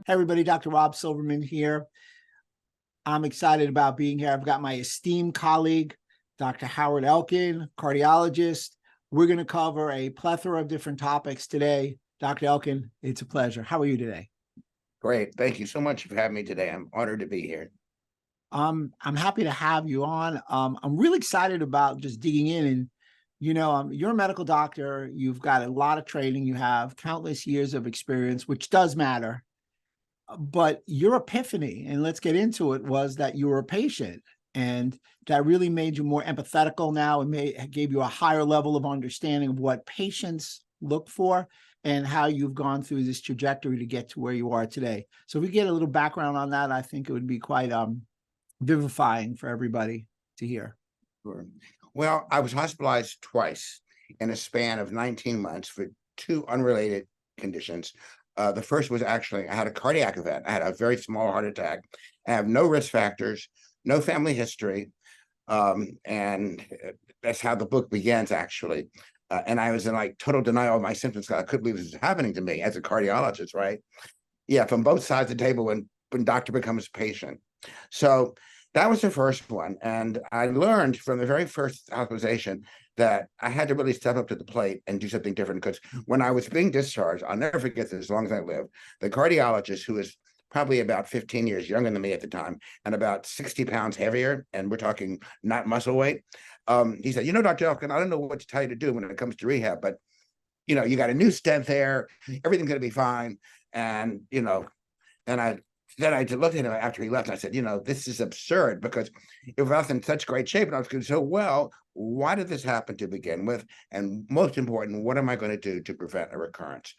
Hey, everybody, Dr. Rob Silverman here. I'm excited about being here. I've got my esteemed colleague, Dr. Howard Elkin, cardiologist. We're going to cover a plethora of different topics today. Dr. Elkin, it's a pleasure. How are you today? Great. Thank you so much for having me today. I'm honored to be here. I'm happy to have you on. I'm really excited about just digging in and, you're a medical doctor. You've got a lot of training. You have countless years of experience, which does matter. But your epiphany, and let's get into it, was that you were a patient, and that really made you more empathetical now and gave you a higher level of understanding of what patients look for and how you've gone through this trajectory to get to where you are today. So if we get a little background on that, I think it would be quite vivifying for everybody to hear. Sure. Well, I was hospitalized twice in a span of 19 months for two unrelated conditions. The first was actually, I had a cardiac event. I had a very small heart attack. I have no risk factors, no family history. And that's how the book begins, actually. And I was in like total denial of my symptoms. I couldn't believe this was happening to me as a cardiologist, right? Yeah, from both sides of the table when doctor becomes patient. So that was the first one. And I learned from the very first hospitalization that I had to really step up to the plate and do something different. Because when I was being discharged, I'll never forget this as long as I live, the cardiologist, who was probably about 15 years younger than me at the time and about 60 pounds heavier, and we're talking not muscle weight, he said, Dr. Elkin, I don't know what to tell you to do when it comes to rehab, but, you got a new stent there, everything's going to be fine. And, then I looked at him after he left and I said, this is absurd, because if I was in such great shape and I was doing so well, why did this happen to begin with? And most important, what am I going to do to prevent a recurrence?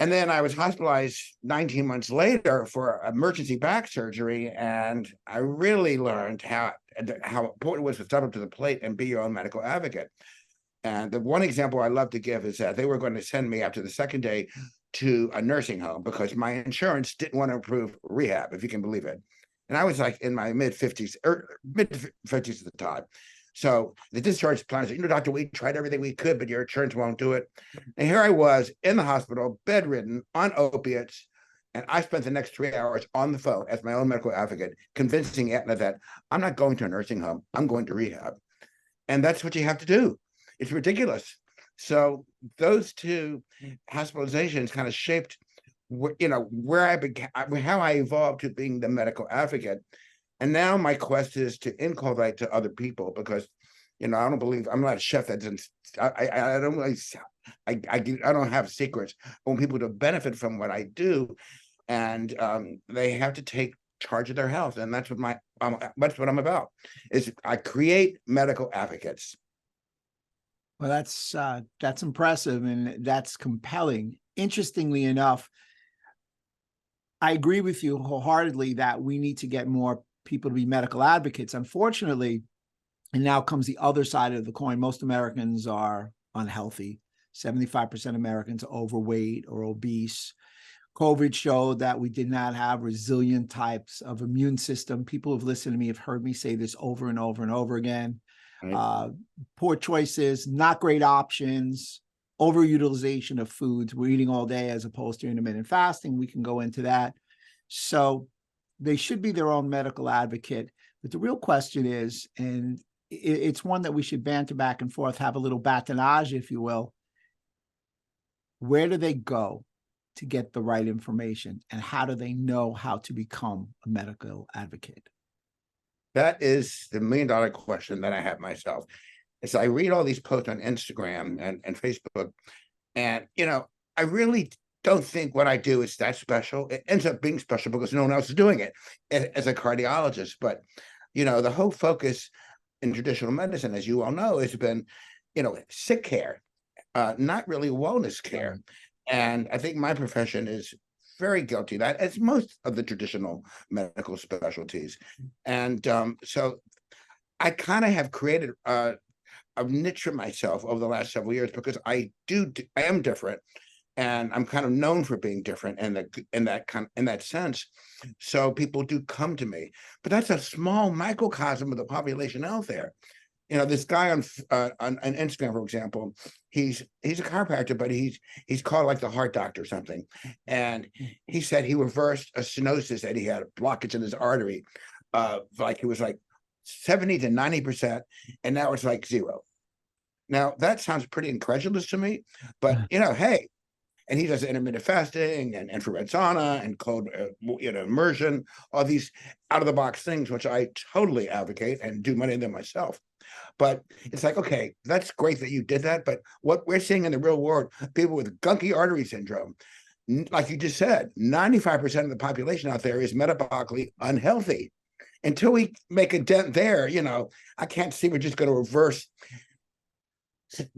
And then I was hospitalized 19 months later for emergency back surgery. And I really learned how important it was to step up to the plate and be your own medical advocate. And the one example I love to give is that they were going to send me after the second day to a nursing home because my insurance didn't want to approve rehab, if you can believe it. And I was like in my mid-50s at the time. So the discharge plan said, doctor, we tried everything we could, but your insurance won't do it. And here I was in the hospital, bedridden, on opiates. And I spent the next 3 hours on the phone as my own medical advocate, convincing Aetna that I'm not going to a nursing home, I'm going to rehab. And that's what you have to do. It's ridiculous. So those two hospitalizations kind of shaped, where I began, how I evolved to being the medical advocate. And now my quest is to inculcate to other people, because, I don't believe, I'm not a chef that doesn't, I don't really, I don't have secrets. I want people to benefit from what I do, and they have to take charge of their health, and that's what that's what I'm about. Is I create medical advocates. Well, that's impressive and that's compelling. Interestingly enough, I agree with you wholeheartedly that we need to get more people to be medical advocates. Unfortunately, and now comes the other side of the coin, most Americans are unhealthy. 75% of Americans are overweight or obese. COVID showed that we did not have resilient types of immune system. People who've listened to me have heard me say this over and over and over again. Poor choices, not great options, overutilization of foods. We're eating all day as opposed to intermittent fasting. We can go into that. So they should be their own medical advocate. But the real question is, and it's one that we should banter back and forth, have a little batonage, if you will. Where do they go to get the right information? And how do they know how to become a medical advocate? That is the million-dollar question that I have myself. As I read all these posts on Instagram and Facebook, and, I really don't think what I do is that special. It ends up being special because no one else is doing it as a cardiologist. But, the whole focus in traditional medicine, as you all know, has been, sick care, not really wellness care. And I think my profession is very guilty of that, as most of the traditional medical specialties. And so I kind of have created a niche for myself over the last several years, because I am different, and I'm kind of known for being different in that sense. So people do come to me, but that's a small microcosm of the population out there. You know, this guy on Instagram, for example, he's a chiropractor, but he's called like the heart doctor or something. And he said he reversed a stenosis that he had, a blockage in his artery. Like it was like 70 to 90%, and now it's like 0. Now that sounds pretty incredulous to me, but you know, hey, and he does intermittent fasting and infrared sauna and cold, immersion, all these out of the box things, which I totally advocate and do many of them myself. But it's like, okay, that's great that you did that. But what we're seeing in the real world, people with gunky artery syndrome, like you just said, 95% of the population out there is metabolically unhealthy. Until we make a dent there, I can't see we're just going to reverse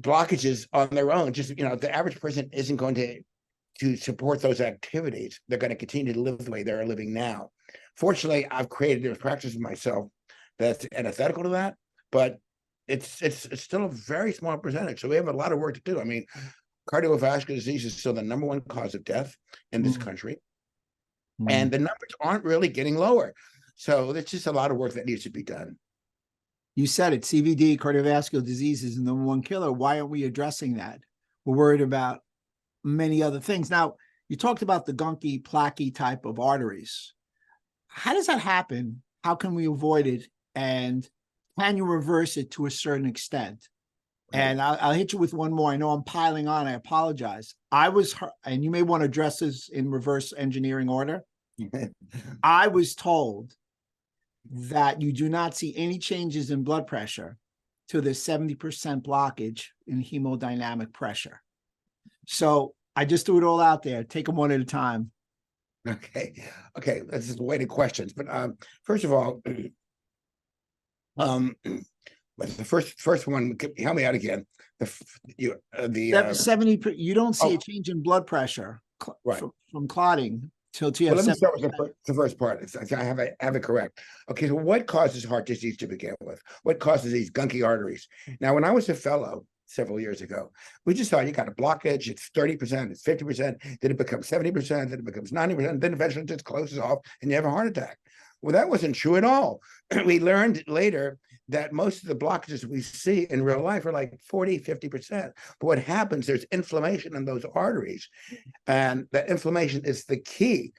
blockages on their own. Just, the average person isn't going to support those activities. They're going to continue to live the way they're living now. Fortunately, I've created a practice of myself that's antithetical to that, but it's still a very small percentage. So we have a lot of work to do. I mean, cardiovascular disease is still the #1 cause of death in this country, and the numbers aren't really getting lower. So there's just a lot of work that needs to be done. You said it, CVD, cardiovascular disease, is the #1 killer. Why aren't we addressing that? We're worried about many other things. Now, you talked about the gunky, plaquey type of arteries. How does that happen? How can we avoid it? And can you reverse it to a certain extent? Right. And I'll hit you with one more. I know I'm piling on. I apologize. And you may want to address this in reverse engineering order. I was told that you do not see any changes in blood pressure to the 70% blockage in hemodynamic pressure. So I just threw it all out there. Take them one at a time. Okay. This is weighted questions, but first of all, but the first one, help me out again. The 70. You don't see a change in blood pressure right. from clotting till you have. Well, let me start with the first part. I have it correct. Okay, so what causes heart disease to begin with? What causes these gunky arteries? Now, when I was a fellow several years ago, we just thought you got a blockage, it's 30%, it's 50%, then it becomes 70%, then it becomes 90%, then eventually it just closes off and you have a heart attack. Well, that wasn't true at all. We learned later that most of the blockages we see in real life are like 40, 50%. But what happens, there's inflammation in those arteries. And that inflammation is the key.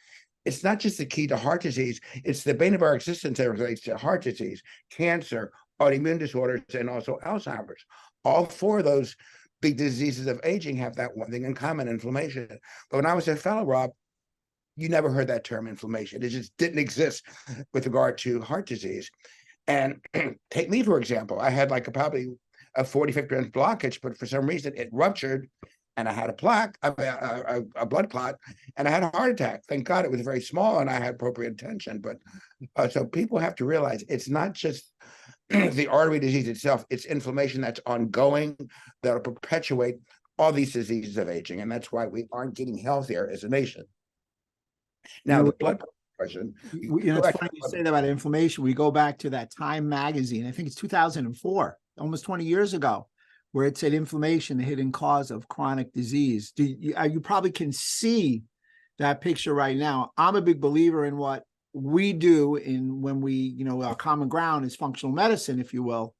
It's not just the key to heart disease, it's the bane of our existence that relates to heart disease, cancer, autoimmune disorders, and also Alzheimer's. All 4 of those big diseases of aging have that one thing in common, inflammation. But when I was a fellow, Rob, you never heard that term inflammation. It just didn't exist with regard to heart disease. And take me, for example, I had probably a 40-50% blockage, but for some reason it ruptured and I had a plaque, a blood clot, and I had a heart attack. Thank God it was very small and I had appropriate attention. But so people have to realize it's not just the artery disease itself, it's inflammation that's ongoing, that'll perpetuate all these diseases of aging. And that's why we aren't getting healthier as a nation. Now, the blood question. It's funny you say that about inflammation. We go back to that Time magazine. I think it's 2004, almost 20 years ago, where it said inflammation, the hidden cause of chronic disease. You probably can see that picture right now. I'm a big believer in what we do when we, our common ground is functional medicine, if you will,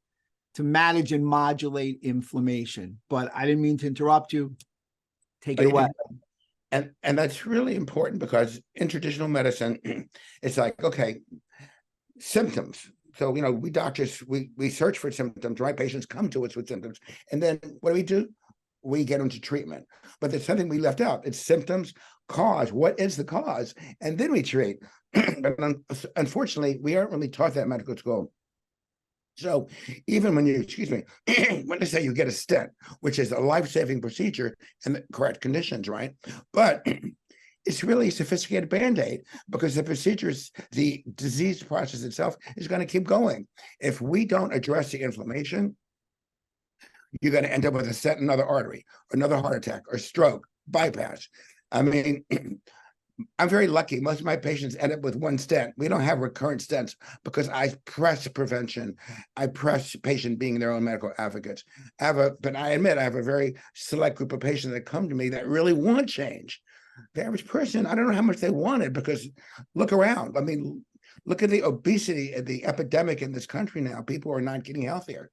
to manage and modulate inflammation. But I didn't mean to interrupt you. Take it away. And that's really important because in traditional medicine, it's like, okay, symptoms. So, we doctors, we search for symptoms, right? Patients come to us with symptoms. And then what do? We get them to treatment. But there's something we left out. It's symptoms, cause. What is the cause? And then we treat. But unfortunately, we aren't really taught that in medical school. So even when you, when they say you get a stent, which is a life-saving procedure in the correct conditions, right? But it's really a sophisticated Band-Aid because the procedures, the disease process itself is going to keep going. If we don't address the inflammation, you're going to end up with a stent in another artery, another heart attack, or stroke, bypass. I mean, I'm very lucky. Most of my patients end up with one stent. We don't have recurrent stents because I press prevention. I press patient being their own medical advocates. But I admit I have a very select group of patients that come to me that really want change. The average person, I don't know how much they want it because look around. I mean, look at the obesity and the epidemic in this country now. People are not getting healthier.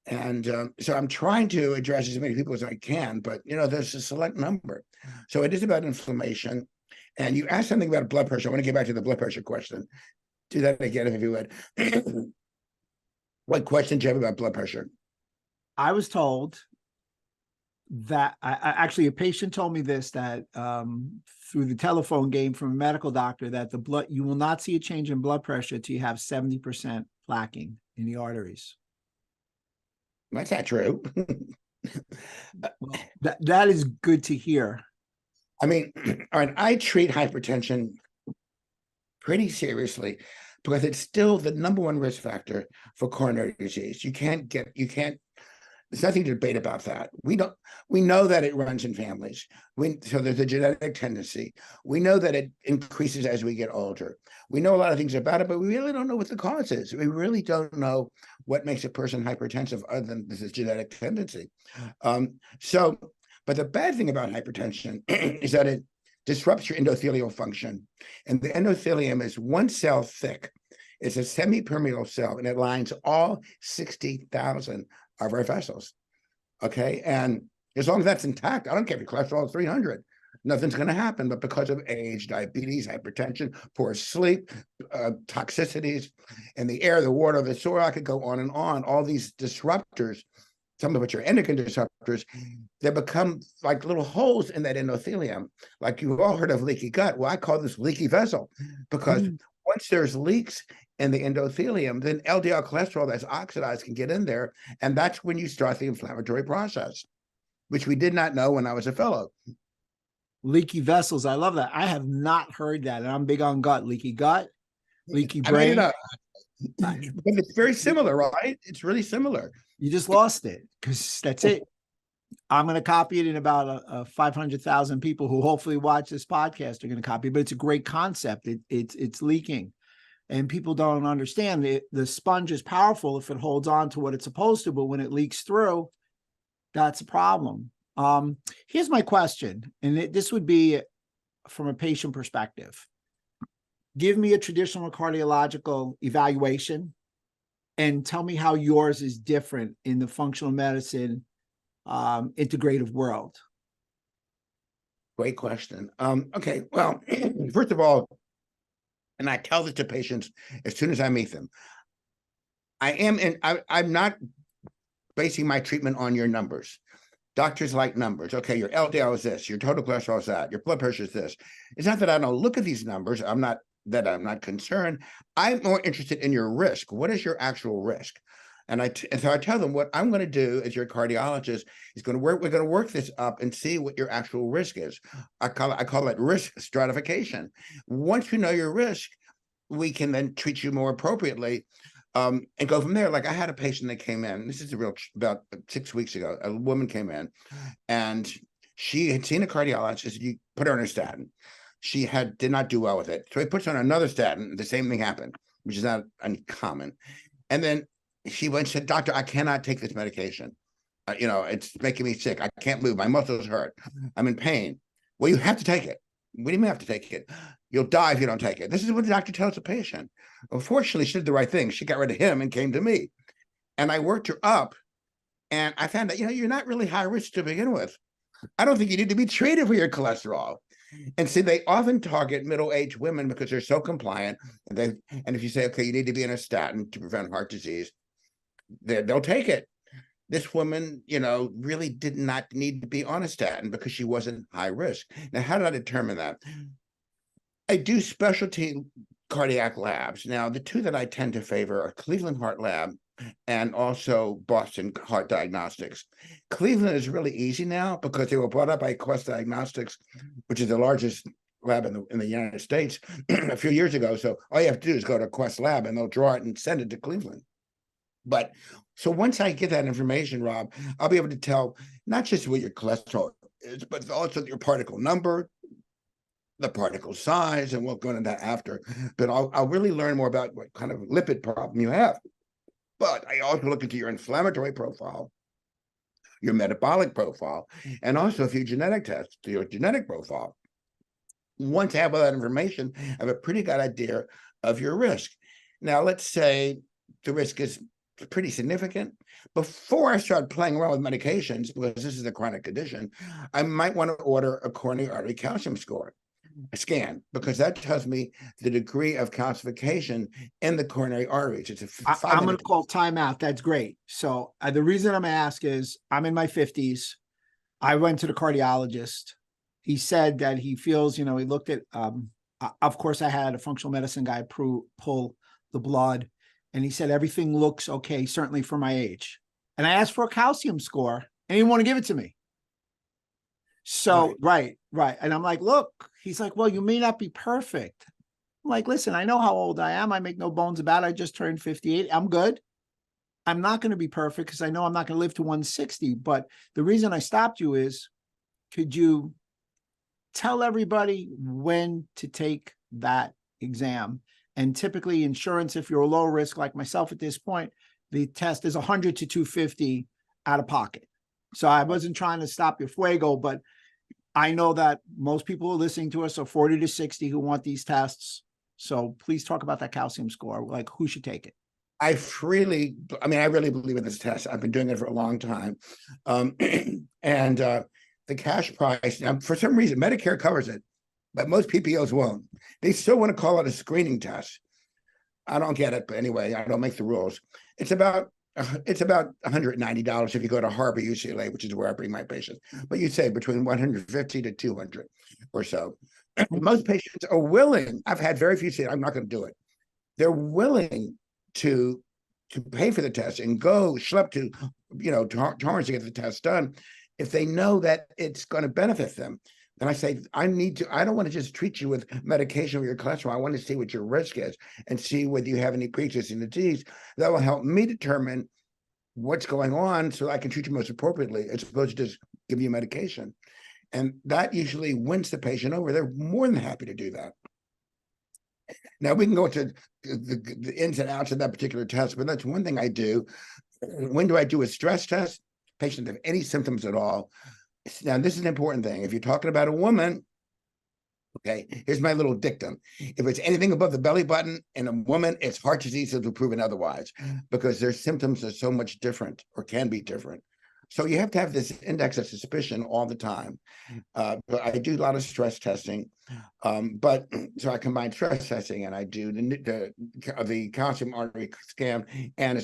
And so I'm trying to address as many people as I can, but there's a select number. So it is about inflammation. And you asked something about blood pressure. I want to get back to the blood pressure question. Do that again if you would. What question do you have about blood pressure? I was told that actually a patient told me this, that through the telephone game from a medical doctor, that you will not see a change in blood pressure till you have 70% plaquing in the arteries. That's not true. Well, that is good to hear. I mean, all right, I treat hypertension pretty seriously because it's still the number one risk factor for coronary disease. There's nothing to debate about that. We know that it runs in families. So there's a genetic tendency. We know that it increases as we get older. We know a lot of things about it, but we really don't know what the cause is. We really don't know what makes a person hypertensive other than this is genetic tendency. But the bad thing about hypertension is that it disrupts your endothelial function. And the endothelium is one cell thick. It's a semi-permeable cell, and it lines all 60,000 of our vessels. Okay. And as long as that's intact, I don't care if your cholesterol is 300, nothing's going to happen. But because of age, diabetes, hypertension, poor sleep, toxicities in the air, the water, the soil, I could go on and on. All these disruptors, some of which are endocrine disruptors, they become like little holes in that endothelium. Like you've all heard of leaky gut. Well, I call this leaky vessel because once there's leaks in the endothelium, then LDL cholesterol that's oxidized can get in there. And that's when you start the inflammatory process, which we did not know when I was a fellow. Leaky vessels. I love that. I have not heard that. And I'm big on gut, leaky brain. I made it up. Because it's very similar, right? It's really similar. You just lost it because that's it. I'm going to copy it, in about 500,000 people who hopefully watch this podcast are going to copy it. But it's a great concept. It's leaking. And people don't understand it. The sponge is powerful if it holds on to what it's supposed to, but when it leaks through, that's a problem. Here's my question, and this would be from a patient perspective. Give me a traditional cardiological evaluation and tell me how yours is different in the functional medicine integrative world. Great question. Okay, well, first of all, and I tell this to patients as soon as I meet them, I'm not basing my treatment on your numbers. Doctors like numbers. Okay, your LDL is this, your total cholesterol is that, your blood pressure is this. It's not that I don't look at these numbers. I'm not concerned. I'm more interested in your risk. What is your actual risk? And so I tell them what I'm going to do as your cardiologist is going to work. We're going to work this up and see what your actual risk is. I call it risk stratification. Once we know your risk, we can then treat you more appropriately and go from there. Like I had a patient that came in. This is about 6 weeks ago. A woman came in, and she had seen a cardiologist. You put her on a statin. She did not do well with it, so he puts her on another statin. The same thing happened, which is not uncommon. And then she went and said, "Doctor, I cannot take this medication. It's making me sick. I can't move. My muscles hurt. I'm in pain." Well, you have to take it. What do you mean have to take it? You'll die if you don't take it. This is what the doctor tells the patient. Unfortunately, she did the right thing. She got rid of him and came to me. And I worked her up. And I found that, you're not really high risk to begin with. I don't think you need to be treated for your cholesterol. And see, they often target middle-aged women because they're so compliant. And if you say, okay, you need to be on a statin to prevent heart disease, they'll take it. This woman, really did not need to be on a statin because she wasn't high risk. Now, how did I determine that? I do specialty cardiac labs. Now, the two that I tend to favor are Cleveland Heart Lab and also Boston Heart Diagnostics. Cleveland is really easy now because they were bought up by Quest Diagnostics, which is the largest lab in the United States a few years ago. So all you have to do is go to Quest Lab and they'll draw it and send it to Cleveland. But so once I get that information, Rob, I'll be able to tell not just what your cholesterol is, but also your particle number, the particle size, and we'll go into that after. But I'll really learn more about what kind of lipid problem you have. But I also look into your inflammatory profile, your metabolic profile, and also if you genetic test, your genetic profile. Once I have all that information, I have a pretty good idea of your risk. Now, let's say the risk is pretty significant. Before I start playing around with medications, because this is a chronic condition, I might want to order a coronary artery calcium score, a scan, because that tells me the degree of calcification in the coronary arteries. It's a I'm going to call timeout. That's great. So the reason I'm asked is I'm in my 50s. I went to the cardiologist. He said that he feels, he looked at, of course, I had a functional medicine guy pull the blood, and he said everything looks okay, certainly for my age. And I asked for a calcium score, and he didn't want to give it to me. So, right. And I'm like, look, he's like, well, you may not be perfect. I'm like, listen, I know how old I am. I make no bones about it. I just turned 58. I'm good. I'm not going to be perfect because I know I'm not going to live to 160. But the reason I stopped you is, could you tell everybody when to take that exam? And typically insurance, if you're a low risk like myself at this point, the test is 100 to 250 out of pocket. So I wasn't trying to stop your fuego, but I know that most people are listening to us are 40 to 60 who want these tests. So please talk about that calcium score, like who should take it. I really believe in this test. I've been doing it for a long time. And the cash price, now, for some reason, Medicare covers it, but most PPOs won't. They still want to call it a screening test. I don't get it, but anyway, I don't make the rules. It's about $190 if you go to Harbor, UCLA, which is where I bring my patients. But you'd say between 150 to 200 or so. Most patients are willing. I've had very few say, I'm not going to do it. They're willing to pay for the test and go schlep to, Torrance to get the test done if they know that it's going to benefit them. Then I say, I don't want to just treat you with medication for your cholesterol. I want to see what your risk is and see whether you have any pre-existing disease. That will help me determine what's going on so I can treat you most appropriately, as opposed to just give you medication. And that usually wins the patient over. They're more than happy to do that. Now, we can go into the ins and outs of that particular test, but that's one thing I do. When do I do a stress test? Patients have any symptoms at all. Now, this is an important thing. If you're talking about a woman, okay, here's my little dictum. If it's anything above the belly button in a woman, it's heart disease until proven otherwise, because their symptoms are so much different or can be different. So you have to have this index of suspicion all the time. But I do a lot of stress testing. But so I combine stress testing and I do the calcium artery scan and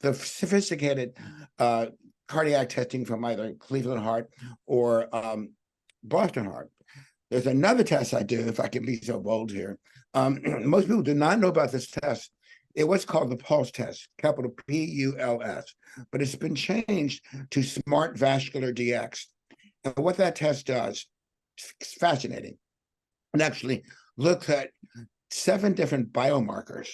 the sophisticated cardiac testing from either Cleveland Heart or Boston Heart. There's another test I do, if I can be so bold here. Most people do not know about this test. It was called the Pulse test, capital P-U-L-S, but it's been changed to Smart Vascular DX. And what that test does, it's fascinating. It actually looks at 7 different biomarkers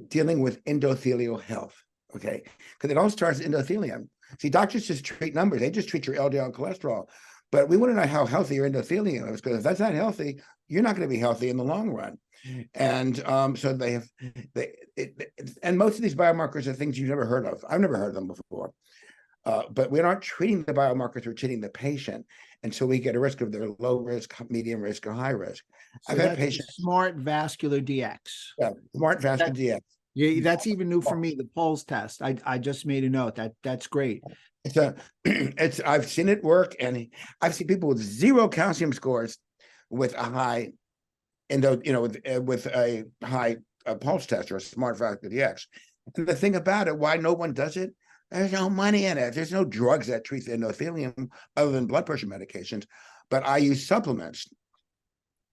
dealing with endothelial health, okay? Because it all starts with endothelium. See, doctors just treat numbers. They just treat your LDL cholesterol. But we want to know how healthy your endothelium is, because if that's not healthy, you're not going to be healthy in the long run. And so and most of these biomarkers are things you've never heard of. I've never heard of them before. But we're not treating the biomarkers, we're treating the patient. And so we get a risk of their low risk, medium risk, or high risk. So I've had patients. Smart Vascular DX. Yeah, Smart Vascular DX. Yeah, that's even new for me, the Pulse test. I just made a note. That's great. I've seen it work, and I've seen people with 0 calcium scores with a high with a high pulse test or a Smart Vascular DX. And the thing about it, why no one does it, there's no money in it. There's no drugs that treat the endothelium other than blood pressure medications. But I use supplements.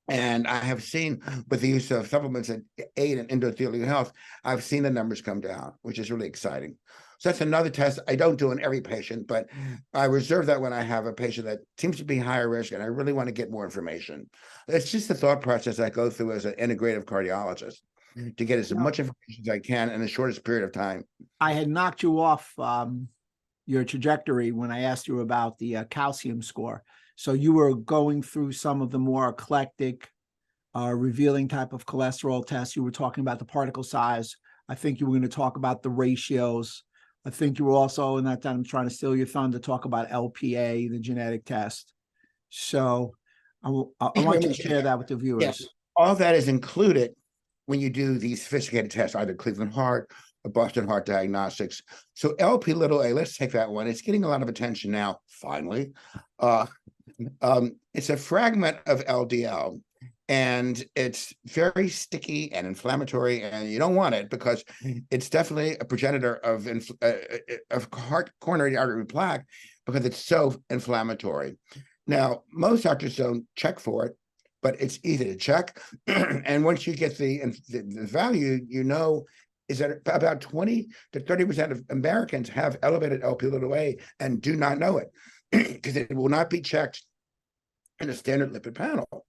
And I have seen with the use of supplements that aid in endothelial health, I've seen the numbers come down, which is really exciting. So that's another test I don't do in every patient, but I reserve that when I have a patient that seems to be higher risk and I really want to get more information. It's just the thought process I go through as an integrative cardiologist to get as much information as I can in the shortest period of time. I had knocked you off your trajectory when I asked you about the calcium score. So you were going through some of the more eclectic, revealing type of cholesterol tests. You were talking about the particle size. I think you were going to talk about the ratios. I think you were also, in that time, I'm trying to steal your thunder, talk about LPA, the genetic test. So I want you to share that with the viewers. Yeah, all that is included when you do these sophisticated tests, either Cleveland Heart Boston Heart Diagnostics. So LP little a, let's take that one. It's getting a lot of attention now, finally. It's a fragment of LDL, and it's very sticky and inflammatory, and you don't want it because it's definitely a progenitor of coronary artery plaque because it's so inflammatory. Now, most doctors don't check for it, but it's easy to check. And once you get the value, you know, is that about 20 to 30% of Americans have elevated LP(a) and do not know it because it will not be checked in a standard lipid panel.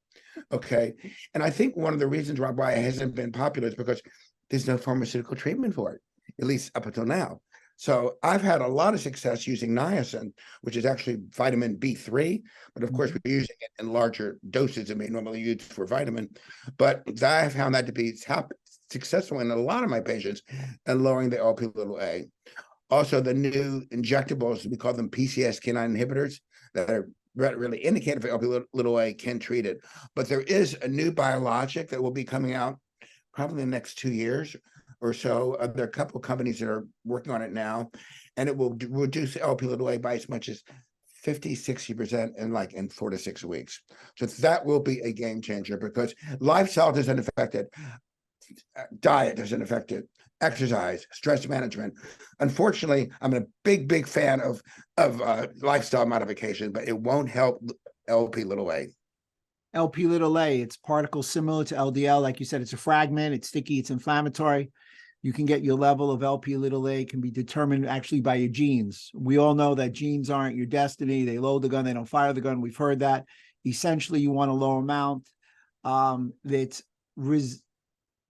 Okay. And I think one of the reasons, Rob, why it hasn't been popular is because there's no pharmaceutical treatment for it, at least up until now. So I've had a lot of success using niacin, which is actually vitamin B3, but of course we're using it in larger doses than we normally use for vitamin. But I have found that to be successful in a lot of my patients and lowering the LP(a). Also, the new injectables, we call them PCSK9 inhibitors that are really indicated for LP(a) can treat it. But there is a new biologic that will be coming out probably in the next 2 years or so. There are a couple of companies that are working on it now, and it will reduce LP(a) by as much as 50-60% in 4 to 6 weeks. So that will be a game changer because lifestyle doesn't affect it. Diet doesn't affect it. Exercise, stress management. Unfortunately, I'm a big fan of lifestyle modification, but it won't help LP(a). LP(a), it's particles similar to LDL. Like you said, it's a fragment, it's sticky, it's inflammatory. You can get your level of LP(a) can be determined actually by your genes. We all know that genes aren't your destiny. They load the gun, they don't fire the gun. We've heard that. Essentially, you want a low amount.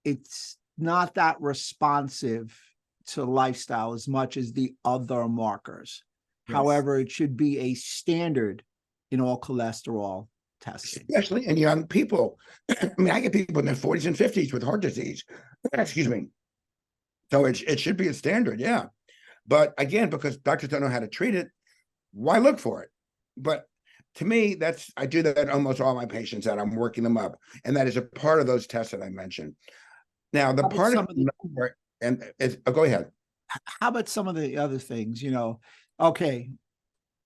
It's not that responsive to lifestyle as much as the other markers. Yes. However, it should be a standard in all cholesterol tests. Especially in young people. I mean, I get people in their 40s and 50s with heart disease. Excuse me. So it should be a standard, yeah. But again, because doctors don't know how to treat it, why look for it? But to me, I do that in almost all my patients, that I'm working them up. And that is a part of those tests that I mentioned. Now, the part of go ahead. How about some of the other things, okay,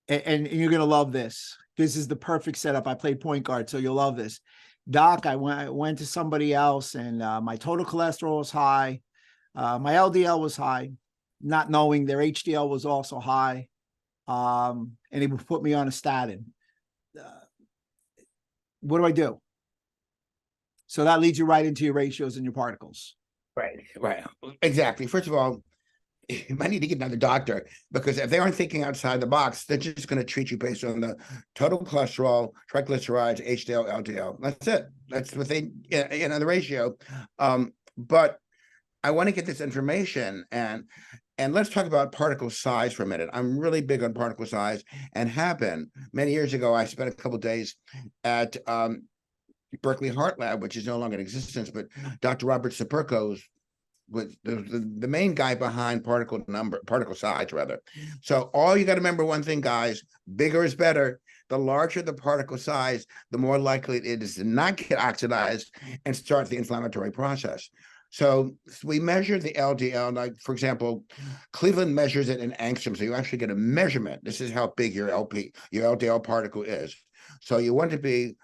and you're going to love this. This is the perfect setup. I played point guard, so you'll love this. Doc, I went to somebody else, and my total cholesterol was high. My LDL was high, not knowing their HDL was also high. And he would put me on a statin. What do I do? So that leads you right into your ratios and your particles. Right. Exactly. First of all, you might need to get another doctor, because if they aren't thinking outside the box, they're just going to treat you based on the total cholesterol, triglycerides, HDL, LDL. That's it. That's what they, the ratio. But I want to get this information, and let's talk about particle size for a minute. I'm really big on particle size, and have been. Many years ago, I spent a couple of days at Berkeley Heart Lab, which is no longer in existence, but Dr. Robert Silverman was the main guy behind particle size, rather. So all you got to remember one thing, guys: bigger is better. The larger the particle size, the more likely it is to not get oxidized and start the inflammatory process. So we measure the LDL, like, for example, Cleveland measures it in angstroms. So you actually get a measurement. This is how big your LDL particle is. So you want to be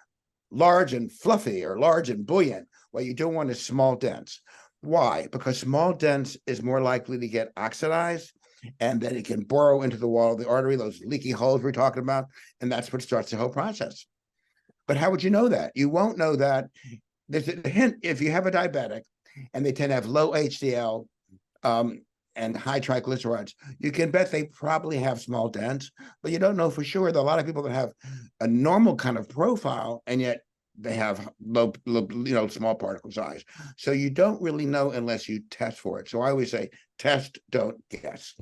large and fluffy, or large and buoyant. Well, you don't want a small dense. Why? Because small dense is more likely to get oxidized, and then it can burrow into the wall of the artery, those leaky holes we're talking about, and that's what starts the whole process. But how would you know that? You won't know that. There's a hint: if you have a diabetic and they tend to have low HDL and high triglycerides, you can bet they probably have small dents, but you don't know for sure. There are a lot of people that have a normal kind of profile, and yet they have low, small particle size. So you don't really know unless you test for it. So I always say, test, don't guess.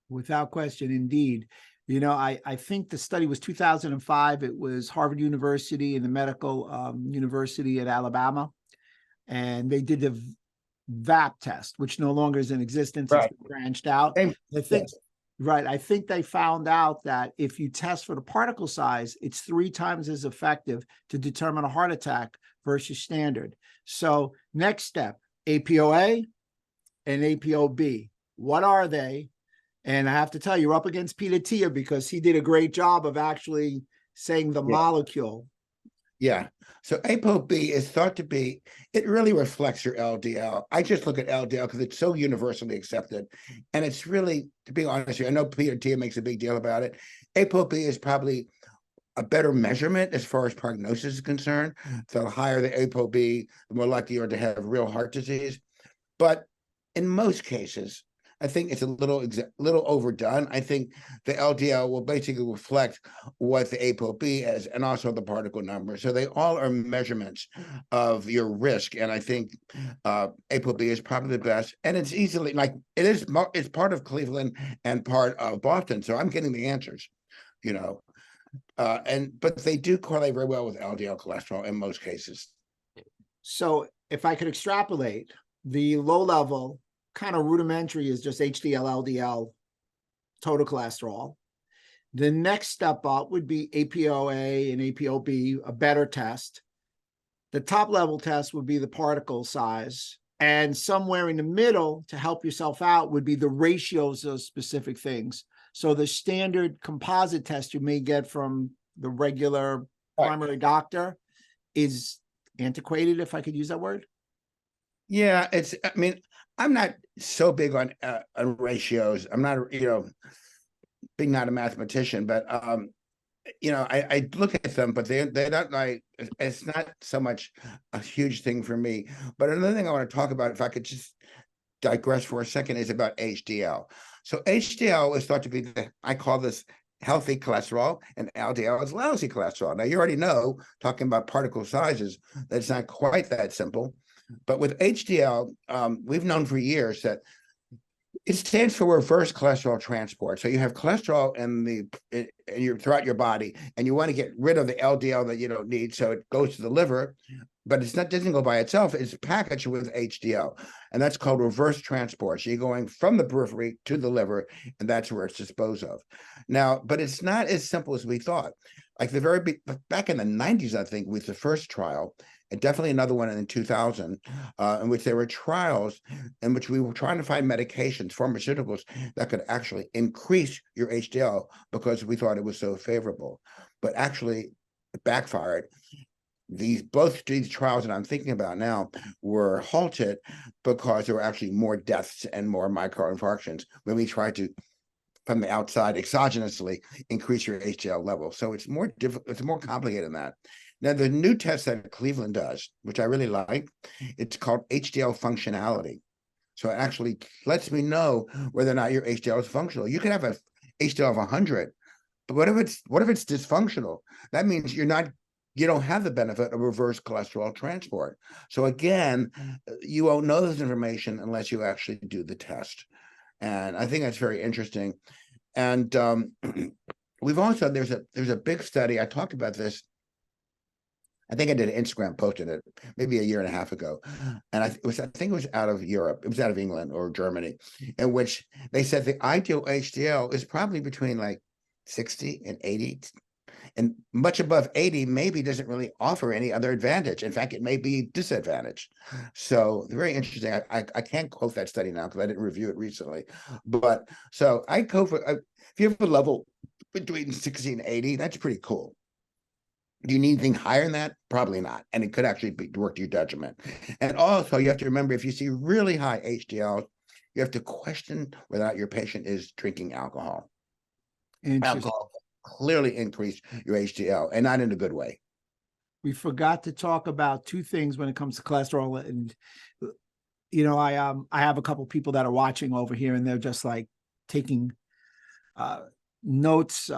Without question, indeed. I think the study was 2005. It was Harvard University and the Medical University at Alabama. And they did the VAP test, which no longer is in existence. Right. It's branched out. I think they found out that if you test for the particle size, it's 3 times as effective to determine a heart attack versus standard. So next step, APOA and APOB. what are they? And I have to tell you, you're up against Peter Tia because he did a great job of actually saying the molecule. Yeah. So ApoB is thought to be, it really reflects your LDL. I just look at LDL because it's so universally accepted. And it's really, to be honest with you, I know Peter Tia makes a big deal about it. ApoB is probably a better measurement as far as prognosis is concerned. So the higher the ApoB, the more likely you are to have real heart disease. But in most cases, I think it's a little overdone. I think the LDL will basically reflect what the ApoB is and also the particle number. So they all are measurements of your risk. And I think ApoB is probably the best. And it's easily, like, it's part of Cleveland and part of Boston. So I'm getting the answers, you know. But they do correlate very well with LDL cholesterol in most cases. So if I could extrapolate, the low level kind of rudimentary is just HDL, LDL, total cholesterol. The next step up would be APOA and APOB, a better test. The top level test would be the particle size. And somewhere in the middle to help yourself out would be the ratios of specific things. So the standard composite test you may get from the regular primary doctor is antiquated, if I could use that word. Yeah, I mean, I'm not so big on ratios. I'm not, being not a mathematician, but I look at them, but they're not like, it's not so much a huge thing for me. But another thing I want to talk about, if I could just digress for a second, is about HDL. So HDL is thought to be I call this healthy cholesterol, and LDL is lousy cholesterol. Now, you already know, talking about particle sizes, that it's not quite that simple. But with HDL, we've known for years that it stands for reverse cholesterol transport. So you have cholesterol throughout your body, and you want to get rid of the LDL that you don't need. So it goes to the liver, but doesn't go by itself. It's packaged with HDL, and that's called reverse transport. So you're going from the periphery to the liver, and that's where it's disposed of. Now, but it's not as simple as we thought. Like back in the 90s, I think, was the first trial, and definitely another one in 2000, in which there were trials in which we were trying to find medications, pharmaceuticals, that could actually increase your HDL because we thought it was so favorable. But actually, it backfired. Both these trials that I'm thinking about now were halted because there were actually more deaths and more myocardial when we tried to, from the outside, exogenously increase your HDL level. So it's more difficult, it's more complicated than that. Now, the new test that Cleveland does, which I really like, it's called HDL functionality. So it actually lets me know whether or not your HDL is functional. You can have a HDL of 100, but what if it's dysfunctional? That means you don't have the benefit of reverse cholesterol transport. So again, you won't know this information unless you actually do the test. And I think that's very interesting. And we've also, there's a big study, I talked about this, I think I did an Instagram post in it maybe a year and a half ago. And I think it was out of Europe. It was out of England or Germany, in which they said the ideal HDL is probably between like 60 and 80. And much above 80 maybe doesn't really offer any other advantage. In fact, it may be disadvantage. So very interesting. I can't quote that study now because I didn't review it recently. But so I go for, if you have a level between 60 and 80, that's pretty cool. Do you need anything higher than that? Probably not. And it could actually work to your detriment. And also, you have to remember, if you see really high HDL, you have to question whether or not your patient is drinking alcohol. Alcohol clearly increase your HDL, and not in a good way. We forgot to talk about two things when it comes to cholesterol. And, I have a couple people that are watching over here, and they're just like taking notes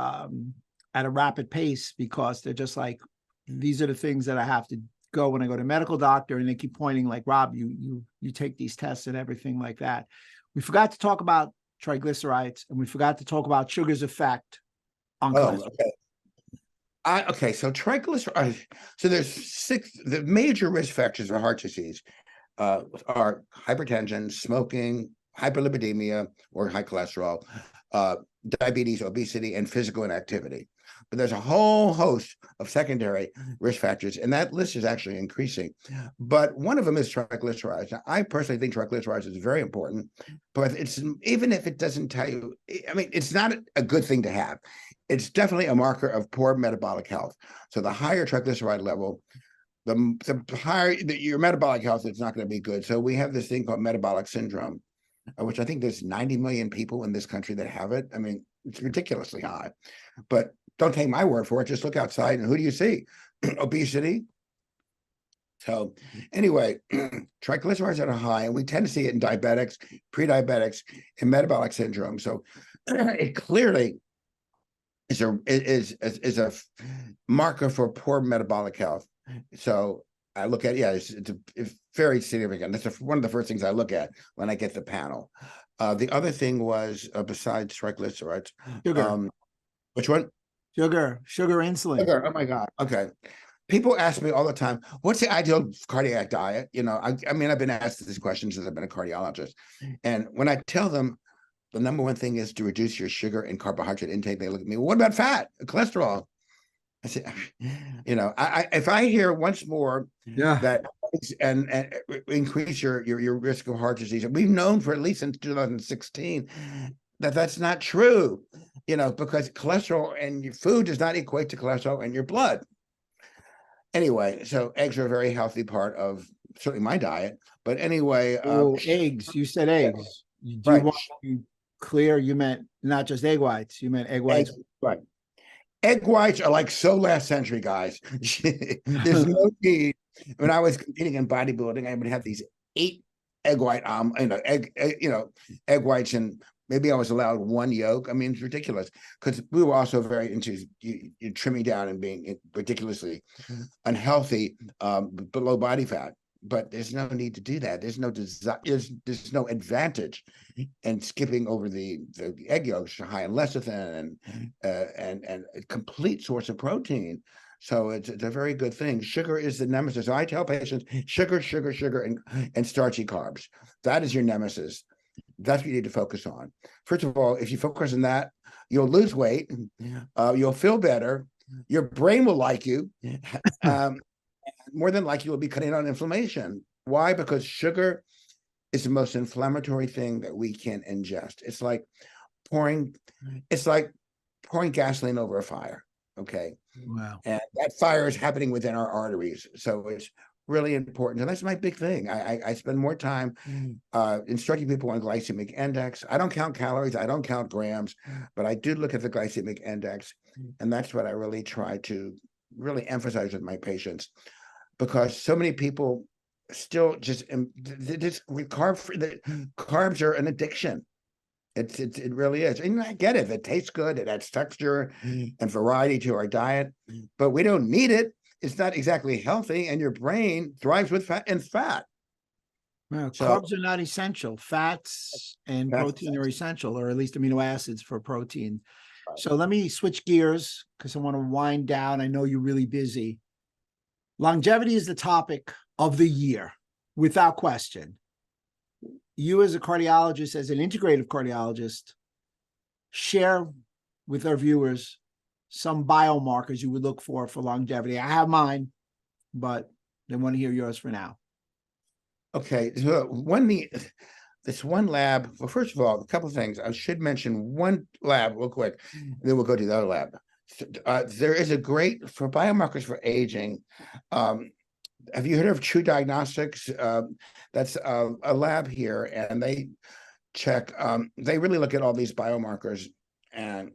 at a rapid pace, because they're just like, these are the things that I have to go when I go to medical doctor. And they keep pointing like, Rob, you take these tests and everything like that. We forgot to talk about triglycerides, and we forgot to talk about sugar's effect on cholesterol. Okay. So triglycerides. So there's 6. The major risk factors for heart disease are hypertension, smoking, hyperlipidemia, or high cholesterol, diabetes, obesity, and physical inactivity. But there's a whole host of secondary risk factors, and that list is actually increasing. But one of them is triglycerides. Now, I personally think triglycerides is very important, but it's, even if it doesn't tell you, I mean, it's not a good thing to have. It's definitely a marker of poor metabolic health. So the higher triglyceride level, the higher your metabolic health, it's not going to be good. So we have this thing called metabolic syndrome, which I think there's 90 million people in this country that have it. I mean, it's ridiculously high, but don't take my word for it. Just look outside, and who do you see? Obesity. So anyway, triglycerides are high, and we tend to see it in diabetics, pre-diabetics, and metabolic syndrome. So it clearly is a marker for poor metabolic health. So I look at, yeah, it's very significant. That's one of the first things I look at when I get the panel. The other thing was, besides triglycerides, Sugar. Which one? Sugar, insulin. Sugar. Oh my God. Okay. People ask me all the time, what's the ideal cardiac diet? You know, I mean, I've been asked these questions since I've been a cardiologist. And when I tell them the number one thing is to reduce your sugar and carbohydrate intake, they look at me, well, what about fat, cholesterol? I said, you know, if I hear once more that and increase your risk of heart disease, we've known for at least since 2016 that that's not true, you know, because cholesterol and your food does not equate to cholesterol in your blood. Anyway, so eggs are a very healthy part of certainly my diet. But anyway, eggs. You said eggs. Do right. you want to be clear? You meant not just egg whites. You meant egg whites. Eggs, right. Egg whites are like so last century, guys. There's no need. When I was competing in bodybuilding, I would have these 8 egg white, egg whites, and maybe I was allowed 1 yolk. I mean, it's ridiculous, because we were also very into you trimming down and being ridiculously unhealthy, below body fat. But there's no need to do that. There's no desire. There's no advantage in skipping over the egg yolks, high in lecithin and a complete source of protein. So it's a very good thing. Sugar is the nemesis. So I tell patients, sugar, and starchy carbs. That is your nemesis. That's what you need to focus on. First of all, if you focus on that, you'll lose weight. You'll feel better. Your brain will like you. More than likely, you'll be cutting on inflammation. Why? Because sugar is the most inflammatory thing that we can ingest. It's like pouring gasoline over a fire. Okay. Wow. And that fire is happening within our arteries. So it's really important. And that's my big thing. I spend more time instructing people on glycemic index. I don't count calories. I don't count grams, but I do look at the glycemic index. And that's what I really try to really emphasize with my patients, because so many people still just carbs are an addiction. It really is. And I get it. It tastes good. It adds texture and variety to our diet, but we don't need it. It's not exactly healthy, and your brain thrives with fat. Well, carbs are not essential. Fats and protein are essential, or at least amino acids for protein. Right. So let me switch gears, because I want to wind down. I know you're really busy. Longevity is the topic of the year, without question. You as a cardiologist, as an integrative cardiologist, share with our viewers some biomarkers you would look for longevity. I have mine, but they want to hear yours for now. Okay, so this one lab. Well, first of all, a couple of things. I should mention one lab real quick, and then we'll go to the other lab. There is a great, for biomarkers for aging. Have you heard of True Diagnostics? That's a lab here, and they check. They really look at all these biomarkers, and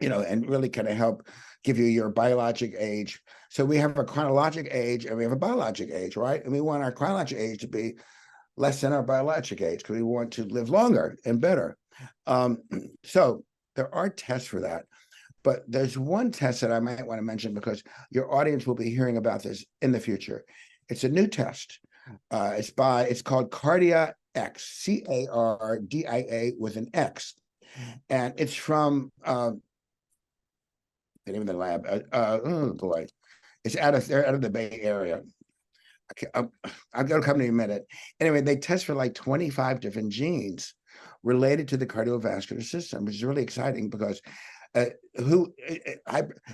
and really kind of help give you your biologic age. So we have a chronologic age and we have a biologic age, right? And we want our chronologic age to be less than our biologic age, because we want to live longer and better. So there are tests for that. But there's one test that I might want to mention, because your audience will be hearing about this in the future. It's a new test. It's called Cardia X, CARDIA with an X. And it's from the name of the lab. Oh boy. They're out of the Bay Area. Okay, I'll go come in a minute. Anyway, they test for like 25 different genes. related to the cardiovascular system, which is really exciting because in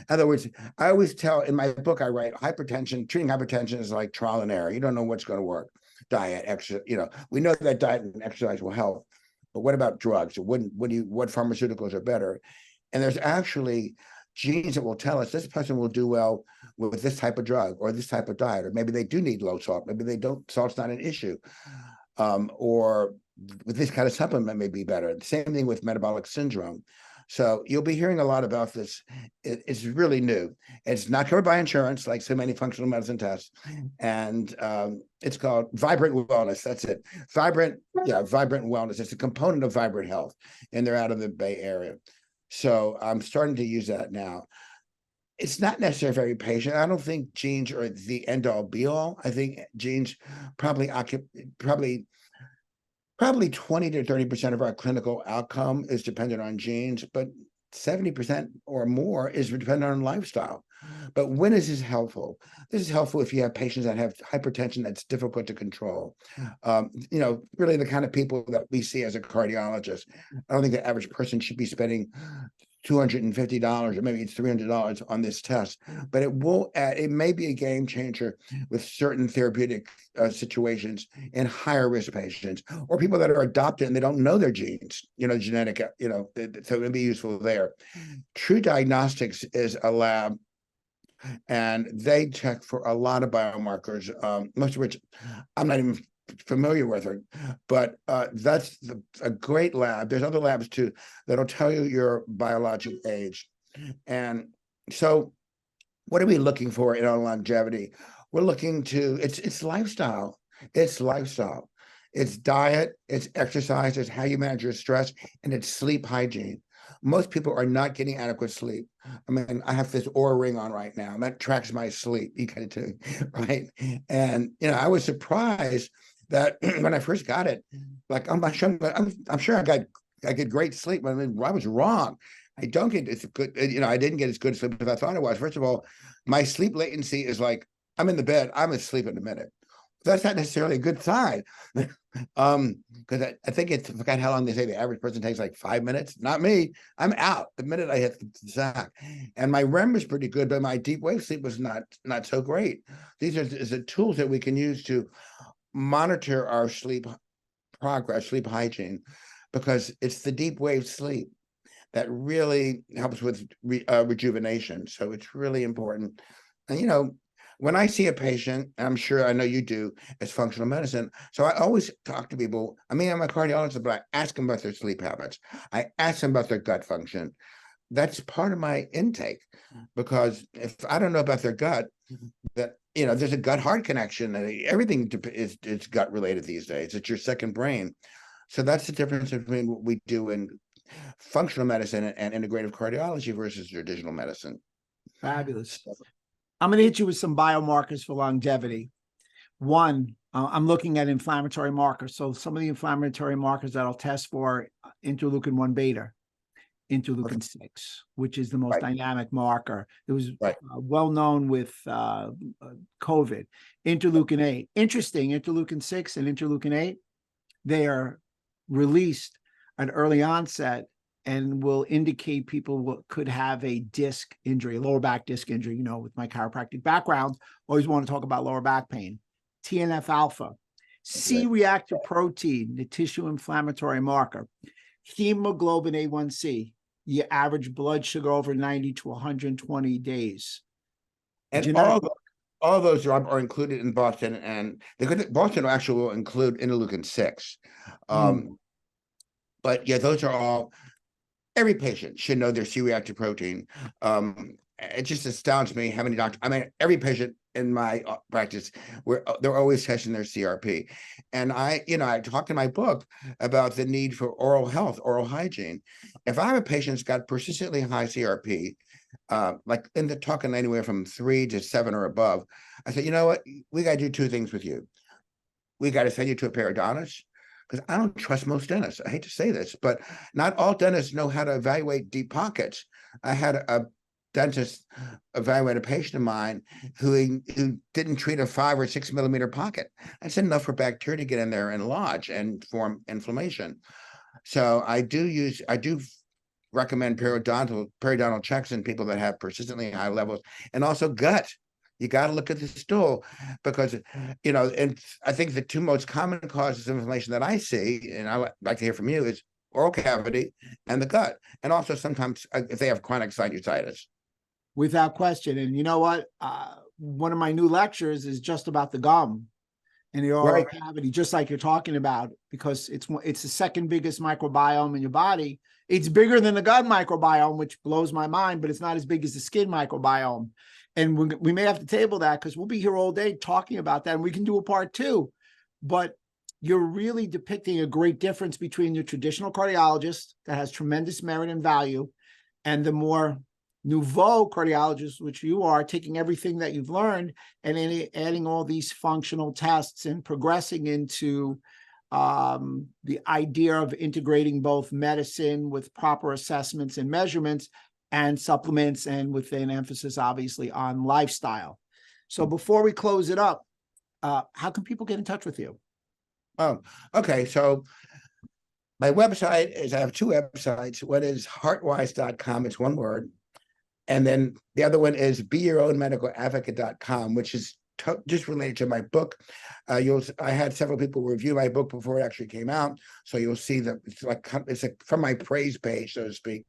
other words, I always tell in my book, I write treating hypertension is like trial and error. You don't know what's going to work. Diet, exercise, we know that diet and exercise will help, but what about drugs? What pharmaceuticals are better? And there's actually genes that will tell us this person will do well with this type of drug or this type of diet, or maybe they do need low salt, maybe they don't, salt's not an issue, or with this kind of supplement may be better. The same thing with metabolic syndrome. So you'll be hearing a lot about this. It's really new. It's not covered by insurance, like so many functional medicine tests. And it's called Vibrant Wellness. That's it. Vibrant Wellness. It's a component of Vibrant Health, and they're out of the Bay Area. So I'm starting to use that now. It's not necessary for every patient. I don't think genes are the end all be all. I think genes probably 20 to 30% of our clinical outcome is dependent on genes, but 70% or more is dependent on lifestyle. But when is this helpful? This is helpful if you have patients that have hypertension that's difficult to control. Really the kind of people that we see as a cardiologist. I don't think the average person should be spending $250 or maybe it's $300 on this test, but it may be a game changer with certain therapeutic situations in higher risk patients or people that are adopted and they don't know their genes, genetic, so it would be useful there. True Diagnostics is a lab, and they check for a lot of biomarkers, most of which I'm not even familiar with her, but that's a great lab. There's other labs too that'll tell you your biological age. And so what are we looking for in our longevity? We're looking to, it's lifestyle. It's lifestyle. It's diet, it's exercise, it's how you manage your stress, and it's sleep hygiene. Most people are not getting adequate sleep. I mean, I have this Oura ring on right now, and that tracks my sleep. You get it too, right? And, I was surprised that when I first got it, like I'm sure I get great sleep. I mean, I was wrong. I don't get as good, I didn't get as good sleep as I thought it was. First of all, my sleep latency is like, I'm in the bed, I'm asleep in a minute. That's not necessarily a good sign. Because I think I forgot how long they say the average person takes, like 5 minutes. Not me. I'm out the minute I hit the sack. And my REM was pretty good, but my deep wave sleep was not so great. These are the tools that we can use to monitor our sleep progress, sleep hygiene, because it's the deep wave sleep that really helps with rejuvenation. So it's really important. And when I see a patient, and I'm sure I know you do, as functional medicine, so I always talk to people. I mean, I'm a cardiologist, but I ask them about their sleep habits. I ask them about their gut function. That's part of my intake, because if I don't know about their gut, that there's a gut-heart connection, and everything is gut related these days. It's your second brain. So that's the difference between what we do in functional medicine and integrative cardiology versus traditional medicine. Fabulous. I'm going to hit you with some biomarkers for longevity. One, I'm looking at inflammatory markers. So some of the inflammatory markers that I'll test for interleukin-1 beta, interleukin-6, which is the most dynamic marker. It was well known with COVID. Interleukin-8. Interesting, interleukin-6 and interleukin-8, they are released at early onset and will indicate people could have a disc injury, a lower back disc injury. With my chiropractic background, always want to talk about lower back pain. TNF-alpha, C-reactive protein, the tissue inflammatory marker, hemoglobin A1C, your average blood sugar over 90 to 120 days. And all those are included in Boston, and Boston actually will include interleukin-6. But yeah, those are all. Every patient should know their C-reactive protein. It just astounds me how many doctors. I mean, every patient in my practice, they're always testing their CRP. And I talked in my book about the need for oral health, oral hygiene. If I have a patient that's got persistently high CRP, like talking anywhere from 3 to 7 or above, I said, you know what? We got to do two things with you. We got to send you to a periodontist, because I don't trust most dentists. I hate to say this, but not all dentists know how to evaluate deep pockets. I had a dentist evaluate a patient of mine who didn't treat a 5 or 6 millimeter pocket. That's enough for bacteria to get in there and lodge and form inflammation. So I do recommend periodontal checks in people that have persistently high levels, and also gut. You got to look at the stool because, and I think the two most common causes of inflammation that I see, and I like to hear from you, is oral cavity and the gut. And also sometimes if they have chronic sinusitis. Without question. And you know what? One of my new lectures is just about the gum and the oral Right. cavity, just like you're talking about, because it's the second biggest microbiome in your body. It's bigger than the gut microbiome, which blows my mind, but it's not as big as the skin microbiome. And we may have to table that because we'll be here all day talking about that, and we can do a part 2. But you're really depicting a great difference between your traditional cardiologist that has tremendous merit and value and the more nouveau cardiologist, which you are, taking everything that you've learned and adding all these functional tests and progressing into the idea of integrating both medicine with proper assessments and measurements and supplements, and with an emphasis, obviously, on lifestyle. So before we close it up, how can people get in touch with you? Oh, okay. So my website is, I have 2 websites. One is heartwise.com. It's one word. And then the other one is beyourownmedicaladvocate.com, which is just related to my book. I had several people review my book before it actually came out. So you'll see that it's from my praise page, so to speak.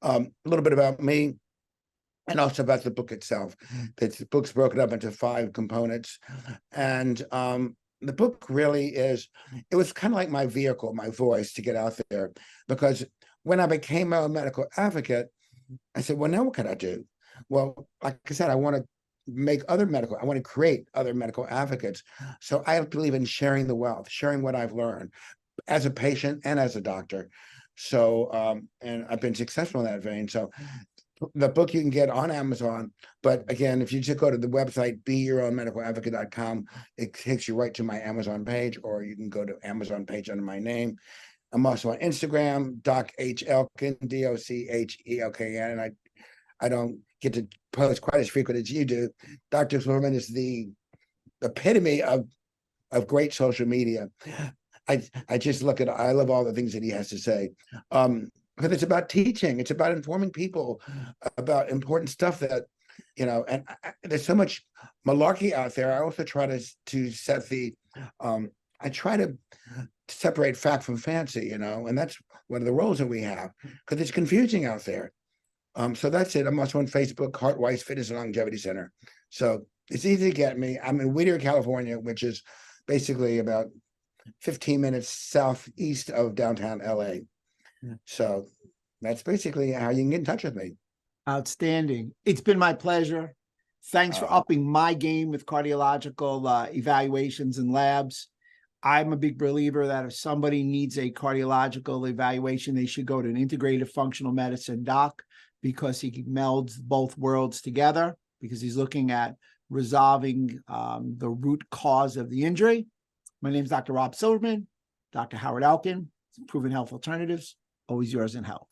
A little bit about me and also about the book itself. The book's broken up into 5 components. And the book really it was kind of like my vehicle, my voice to get out there. Because when I became a medical advocate, I said, well, now what can I do? Well, like I said, I want to create other medical advocates. So I believe in sharing the wealth, sharing what I've learned as a patient and as a doctor. So, and I've been successful in that vein. So the book you can get on Amazon, but again, if you just go to the website, beyourownmedicaladvocate.com, it takes you right to my Amazon page, or you can go to Amazon page under my name. I'm also on Instagram, Doc H. Elkin, DOCHELKN, and I don't get to post quite as frequent as you do. Dr. Silverman is the epitome of great social media. I just I love all the things that he has to say. Because it's about teaching, it's about informing people about important stuff that, and there's so much malarkey out there. I also try to set I try to separate fact from fancy, and that's one of the roles that we have, because it's confusing out there. So that's it. I'm also on Facebook, Heartwise Fitness and Longevity Center. So it's easy to get me. I'm in Whittier, California, which is basically about 15 minutes southeast of downtown LA. So that's basically how you can get in touch with me. Outstanding. It's been my pleasure. Thanks for upping my game with cardiological evaluations and labs. I'm a big believer that if somebody needs a cardiological evaluation, they should go to an integrative functional medicine doc, because he melds both worlds together, because he's looking at resolving the root cause of the injury. My name is Dr. Rob Silverman, Dr. Howard Elkin, Proven Health Alternatives, always yours in health.